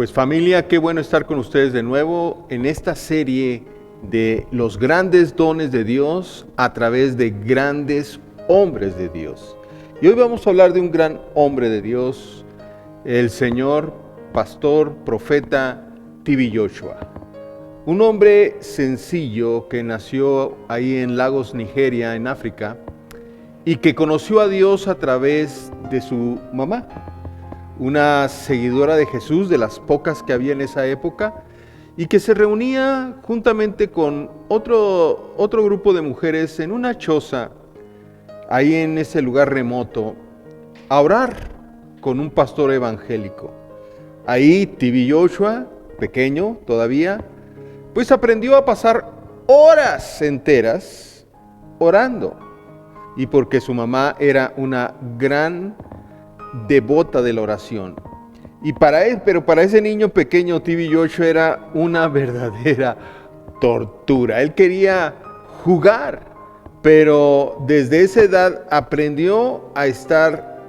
Pues familia, qué bueno estar con ustedes de nuevo en esta serie de los grandes dones de Dios a través de grandes hombres de Dios. Y hoy vamos a hablar de un gran hombre de Dios, el señor pastor, profeta T.B. Joshua. Un hombre sencillo que nació ahí en Lagos, Nigeria, en África, y que conoció a Dios a través de su mamá, una seguidora de Jesús, de las pocas que había en esa época, y que se reunía juntamente con otro grupo de mujeres en una choza, ahí en ese lugar remoto, a orar con un pastor evangélico. Ahí T.B. Joshua, pequeño todavía, pues aprendió a pasar horas enteras orando. Y porque su mamá era una gran devota de la oración. Pero para ese niño pequeño, T.B. Joshua era una verdadera tortura. Él quería jugar, pero desde esa edad aprendió a estar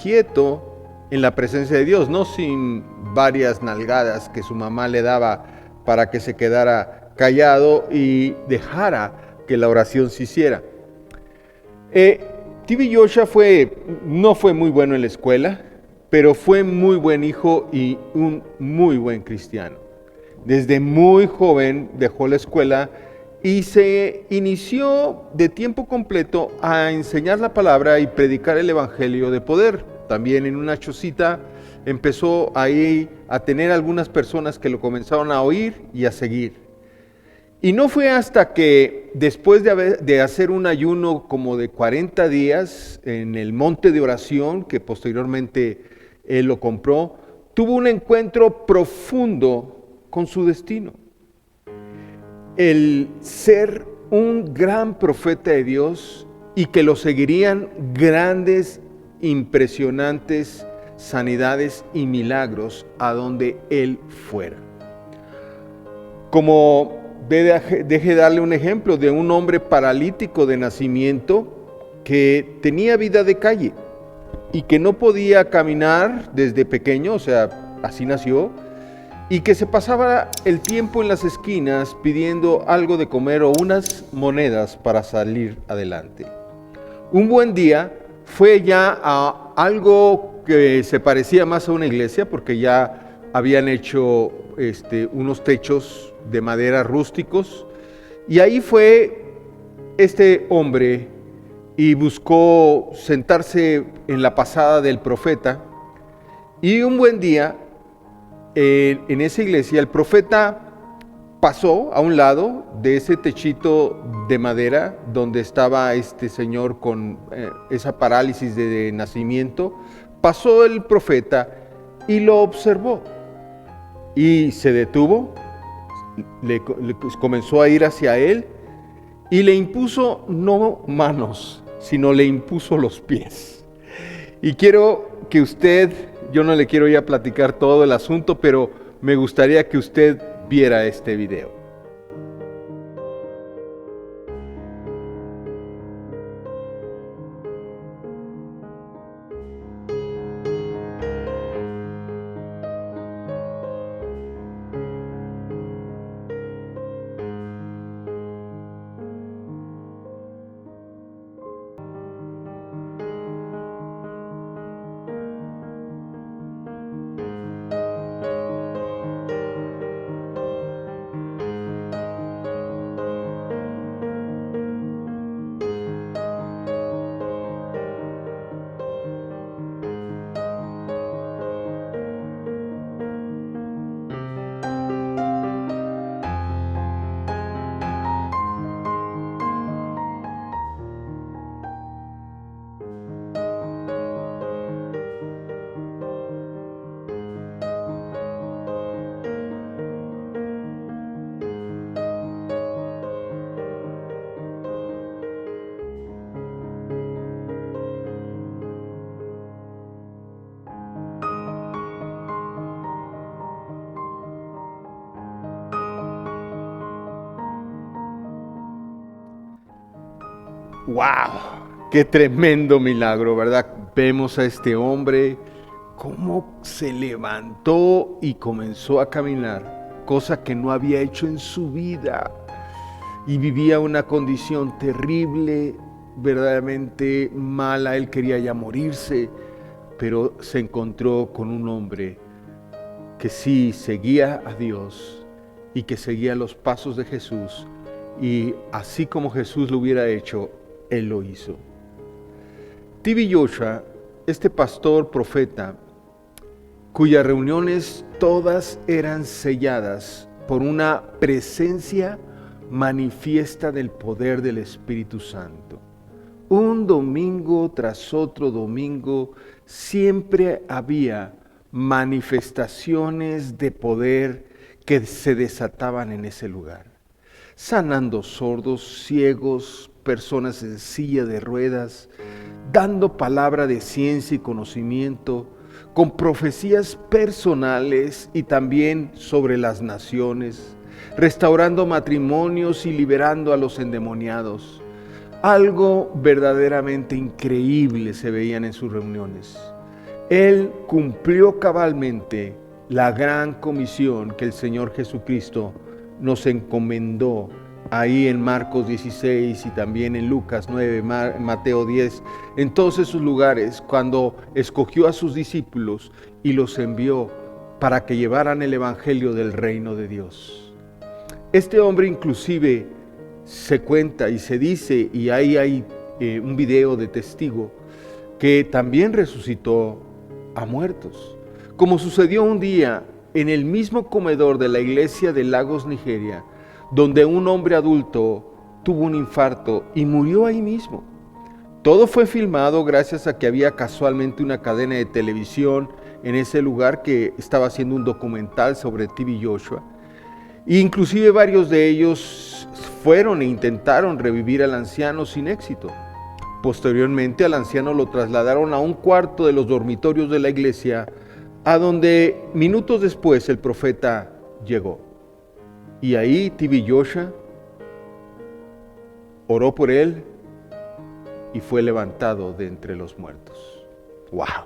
quieto en la presencia de Dios, no sin varias nalgadas que su mamá le daba para que se quedara callado y dejara que la oración se hiciera. T.B. Joshua no fue muy bueno en la escuela, pero fue muy buen hijo y un muy buen cristiano. Desde muy joven dejó la escuela y se inició de tiempo completo a enseñar la palabra y predicar el evangelio de poder. También en una chocita empezó ahí a tener algunas personas que lo comenzaron a oír y a seguir. Y no fue hasta que después de hacer un ayuno como de 40 días en el monte de oración, que posteriormente él lo compró, tuvo un encuentro profundo con su destino. El ser un gran profeta de Dios y que lo seguirían grandes, impresionantes sanidades y milagros a donde él fuera. Deje darle un ejemplo de un hombre paralítico de nacimiento que tenía vida de calle y que no podía caminar desde pequeño, o sea, así nació, y que se pasaba el tiempo en las esquinas pidiendo algo de comer o unas monedas para salir adelante. Un buen día fue ya a algo que se parecía más a una iglesia, porque ya habían hecho unos techos de madera rústicos, y ahí fue este hombre y buscó sentarse en la pasada del profeta. Y un buen día en esa iglesia el profeta pasó a un lado de ese techito de madera donde estaba este señor con esa parálisis de nacimiento. Pasó el profeta y lo observó y se detuvo. Le comenzó a ir hacia él y le impuso no manos, sino le impuso los pies. Y quiero que yo no le quiero ya platicar todo el asunto, pero me gustaría que usted viera este video. ¡Wow! ¡Qué tremendo milagro!, ¿verdad? Vemos a este hombre cómo se levantó y comenzó a caminar, cosa que no había hecho en su vida. Y vivía una condición terrible, verdaderamente mala. Él quería ya morirse, pero se encontró con un hombre que sí seguía a Dios y que seguía los pasos de Jesús. Y así como Jesús lo hubiera hecho, él lo hizo. T.B. Joshua, este pastor profeta, cuyas reuniones todas eran selladas por una presencia manifiesta del poder del Espíritu Santo. Un domingo tras otro domingo siempre había manifestaciones de poder que se desataban en ese lugar, sanando sordos, ciegos, personas en silla de ruedas, dando palabra de ciencia y conocimiento, con profecías personales y también sobre las naciones, restaurando matrimonios y liberando a los endemoniados. Algo verdaderamente increíble se veían en sus reuniones. Él cumplió cabalmente la gran comisión que el Señor Jesucristo nos encomendó ahí en Marcos 16 y también en Lucas 9, Mateo 10, en todos esos lugares, cuando escogió a sus discípulos y los envió para que llevaran el evangelio del reino de Dios. Este hombre inclusive se cuenta y se dice, y ahí hay un video de testigo, que también resucitó a muertos, como sucedió un día en el mismo comedor de la iglesia de Lagos, Nigeria, donde un hombre adulto tuvo un infarto y murió ahí mismo. Todo fue filmado gracias a que había casualmente una cadena de televisión en ese lugar que estaba haciendo un documental sobre T.B. Joshua. E inclusive varios de ellos fueron e intentaron revivir al anciano sin éxito. Posteriormente al anciano lo trasladaron a un cuarto de los dormitorios de la iglesia, a donde minutos después el profeta llegó. Y ahí T.B. Joshua oró por él y fue levantado de entre los muertos. ¡Wow!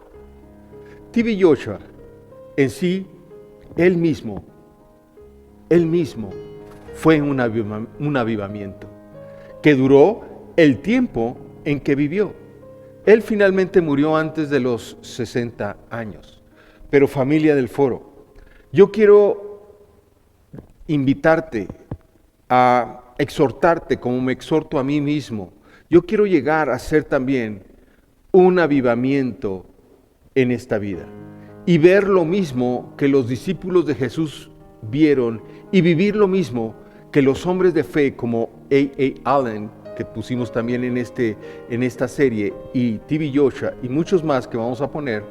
T.B. Joshua en sí, él mismo fue un avivamiento que duró el tiempo en que vivió. Él finalmente murió antes de los 60 años. Pero familia del foro, yo quiero invitarte a exhortarte como me exhorto a mí mismo. Yo quiero llegar a ser también un avivamiento en esta vida y ver lo mismo que los discípulos de Jesús vieron y vivir lo mismo que los hombres de fe como A.A. Allen, que pusimos también en esta serie, y T.B. Joshua y muchos más que vamos a poner,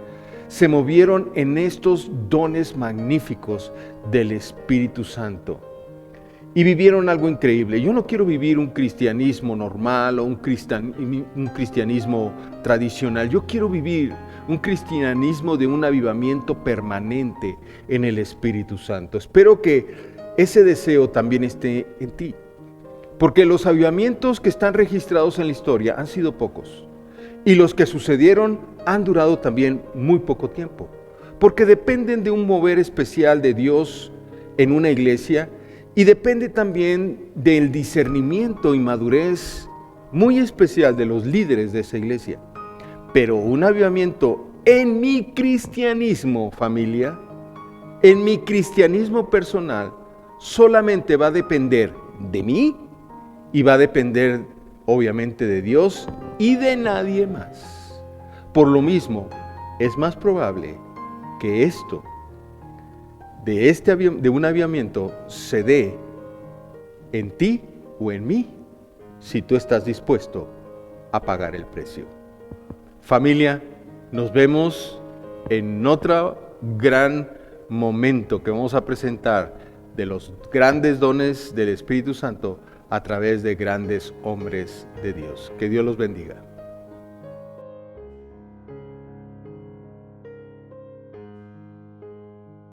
se movieron en estos dones magníficos del Espíritu Santo y vivieron algo increíble. Yo no quiero vivir un cristianismo normal o un cristianismo tradicional. Yo quiero vivir un cristianismo de un avivamiento permanente en el Espíritu Santo. Espero que ese deseo también esté en ti, porque los avivamientos que están registrados en la historia han sido pocos. Y los que sucedieron han durado también muy poco tiempo, porque dependen de un mover especial de Dios en una iglesia y depende también del discernimiento y madurez muy especial de los líderes de esa iglesia. Pero un avivamiento en mi cristianismo, familia, en mi cristianismo personal, solamente va a depender de mí y va a depender obviamente de Dios y de nadie más. Por lo mismo, es más probable que esto, de un avivamiento, se dé en ti o en mí, si tú estás dispuesto a pagar el precio. Familia, nos vemos en otro gran momento que vamos a presentar de los grandes dones del Espíritu Santo a través de grandes hombres de Dios. Que Dios los bendiga.